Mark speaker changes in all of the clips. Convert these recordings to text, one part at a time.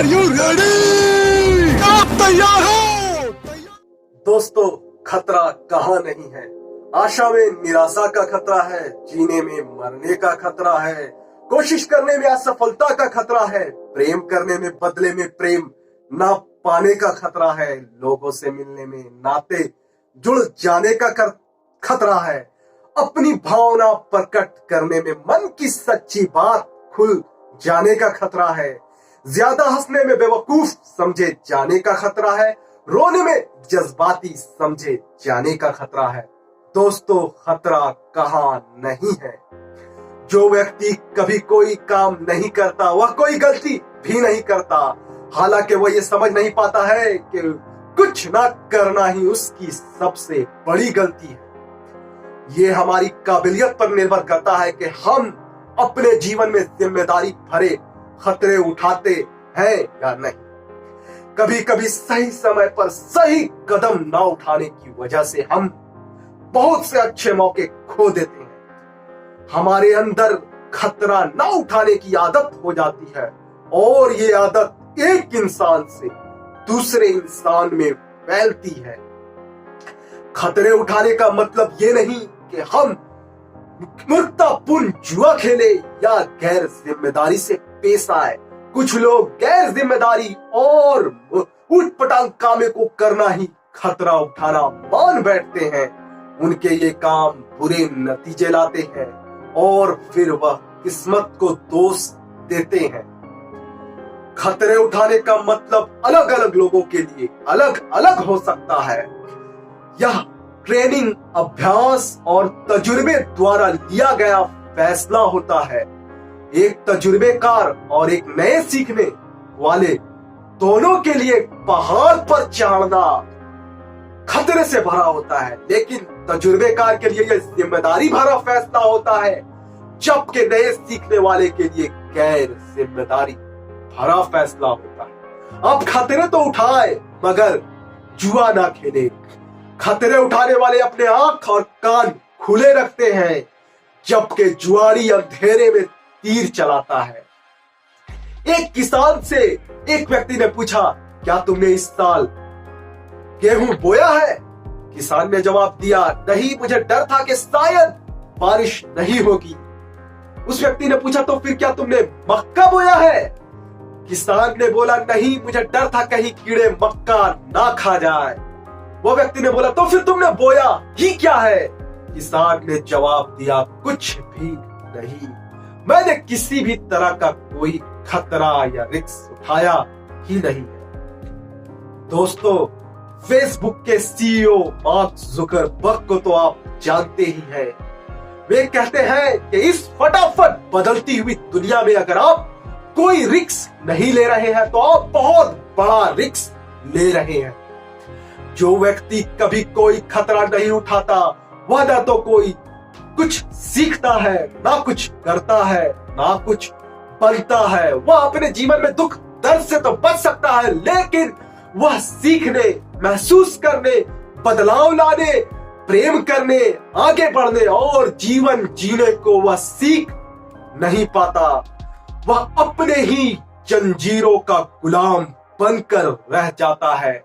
Speaker 1: Are you ready? आप तैयार हो?
Speaker 2: दोस्तों, खतरा कहाँ नहीं है। आशा में निराशा का खतरा है, जीने में मरने का खतरा है, कोशिश करने में असफलता का खतरा है, प्रेम करने में बदले में प्रेम ना पाने का खतरा है, लोगों से मिलने में नाते जुड़ जाने का खतरा है, अपनी भावना प्रकट करने में मन की सच्ची बात खुल जाने का खतरा है, ज्यादा हंसने में बेवकूफ समझे जाने का खतरा है, रोने में जज्बाती समझे जाने का खतरा है। दोस्तों, खतरा कहाँ नहीं है। जो व्यक्ति कभी कोई काम नहीं करता वह कोई गलती भी नहीं करता, हालांकि वह ये समझ नहीं पाता है कि कुछ ना करना ही उसकी सबसे बड़ी गलती है। ये हमारी काबिलियत पर निर्भर करता है कि हम अपने जीवन में जिम्मेदारी भरे खतरे उठाते हैं या नहीं। कभी कभी सही समय पर सही कदम ना उठाने की वजह से हम बहुत से अच्छे मौके खो देते हैं। हमारे अंदर खतरा ना उठाने की आदत हो जाती है और ये आदत एक इंसान से दूसरे इंसान में फैलती है। खतरे उठाने का मतलब ये नहीं कि हम मूर्खतापूर्ण जुआ खेले या गैर जिम्मेदारी से पेश आए। कुछ लोग गैर जिम्मेदारी और उठपटांग कामे को करना ही खतरा उठाना मान बैठते हैं। उनके ये काम बुरे नतीजे लाते हैं और फिर वह किस्मत को दोष देते हैं। खतरे उठाने का मतलब अलग अलग लोगों के लिए अलग अलग हो सकता है। यह ट्रेनिंग, अभ्यास और तजुर्बे द्वारा लिया गया फैसला होता है। एक तजुर्बेकार और एक नए सीखने वाले दोनों के लिए पहाड़ पर चढ़ना खतरे से भरा होता है, लेकिन तजुर्बेकार के लिए यह जिम्मेदारी भरा फैसला होता है, जबकि नए सीखने वाले के लिए गैर जिम्मेदारी भरा फैसला होता है। अब खतरे तो उठाए मगर जुआ ना खेले। खतरे उठाने वाले अपने आंख और कान खुले रखते हैं, जबकि जुआरी अंधेरे में तीर चलाता है। एक किसान से एक व्यक्ति ने पूछा, क्या तुमने इस साल गेहूं बोया है? किसान ने जवाब दिया, नहीं, मुझे डर था कि शायद बारिश नहीं होगी। उस व्यक्ति ने पूछा, तो फिर क्या तुमने मक्का बोया है? किसान ने बोला, नहीं, मुझे डर था कहीं कीड़े मक्का ना खा जाए। वो व्यक्ति ने बोला, तो फिर तुमने बोया ही क्या है? किसान ने जवाब दिया, कुछ भी नहीं, मैंने किसी भी तरह का कोई खतरा या रिस्क उठाया ही नहीं है। दोस्तों, फेसबुक के सीईओ मार्क जुकरबर्ग को तो आप जानते ही हैं। वे कहते हैं कि इस फटाफट बदलती हुई दुनिया में अगर आप कोई रिस्क नहीं ले रहे हैं तो आप बहुत बड़ा रिस्क ले रहे हैं। जो व्यक्ति कभी कोई खतरा नहीं उठाता वह ना तो कोई कुछ सीखता है, ना कुछ करता है, ना कुछ बनता है। वह अपने जीवन में दुख दर्द से तो बच सकता है, लेकिन वह सीखने, महसूस करने, बदलाव लाने, प्रेम करने, आगे बढ़ने और जीवन जीने को वह सीख नहीं पाता। वह अपने ही जंजीरों का गुलाम बनकर रह जाता है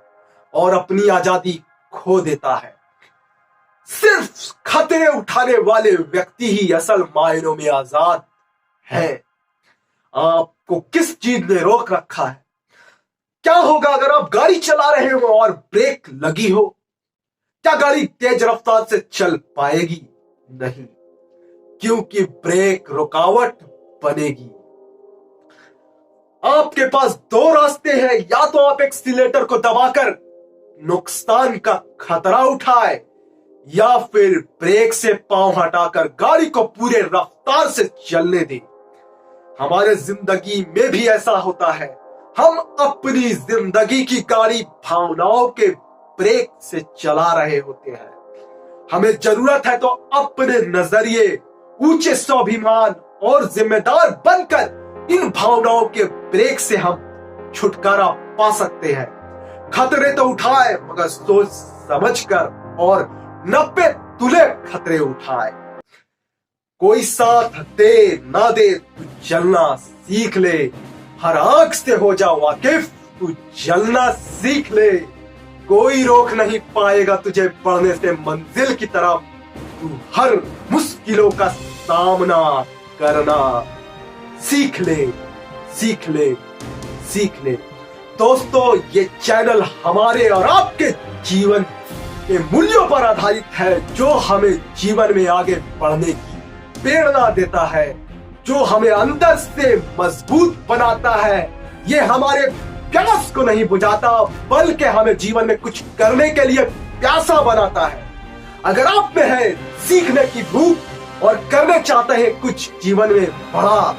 Speaker 2: और अपनी आजादी खो देता है। सिर्फ खतरे उठाने वाले व्यक्ति ही असल मायनों में आजाद है। आपको किस चीज ने रोक रखा है? क्या होगा अगर आप गाड़ी चला रहे हो और ब्रेक लगी हो? क्या गाड़ी तेज रफ्तार से चल पाएगी? नहीं, क्योंकि ब्रेक रुकावट बनेगी। आपके पास दो रास्ते हैं, या तो आप एक्सीलेटर को दबाकर नुकसान का खतरा उठाए या फिर ब्रेक से पांव हटाकर गाड़ी को पूरे रफ्तार से चलने दें। हमारे जिंदगी में भी ऐसा होता है। हम अपनी जिंदगी की गाड़ी भावनाओं के ब्रेक से चला रहे होते हैं। हमें जरूरत है तो अपने नजरिए, ऊंचे स्वाभिमान और जिम्मेदार बनकर इन भावनाओं के ब्रेक से हम छुटकारा पा सकते हैं। खतरे तो उठाए मगर सोच समझकर और 90 तुले खतरे उठाए। कोई साथ दे ना दे, तू चलना सीख ले। हर आग से हो जा वाकिफ, तू जलना सीख ले। कोई रोक नहीं पाएगा तुझे बढ़ने से मंजिल की तरफ। तू हर मुश्किलों का सामना करना सीख ले, सीख ले, सीख ले। दोस्तों, ये चैनल हमारे और आपके जीवन के मूल्यों पर आधारित है, जो हमें जीवन में आगे बढ़ने की प्रेरणा देता है, जो हमें अंदर से मजबूत बनाता है। ये हमारे प्यास को नहीं बुझाता, बल्कि हमें जीवन में कुछ करने के लिए प्यासा बनाता है। अगर आप में है सीखने की भूख और करने चाहते हैं कुछ जीवन में बड़ा,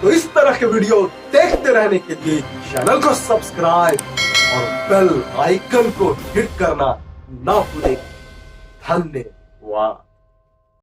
Speaker 2: तो इस तरह के वीडियो देखते रहने के लिए चैनल को सब्सक्राइब और बेल आइकन को हिट करना ना भूलें। धन्यवाद।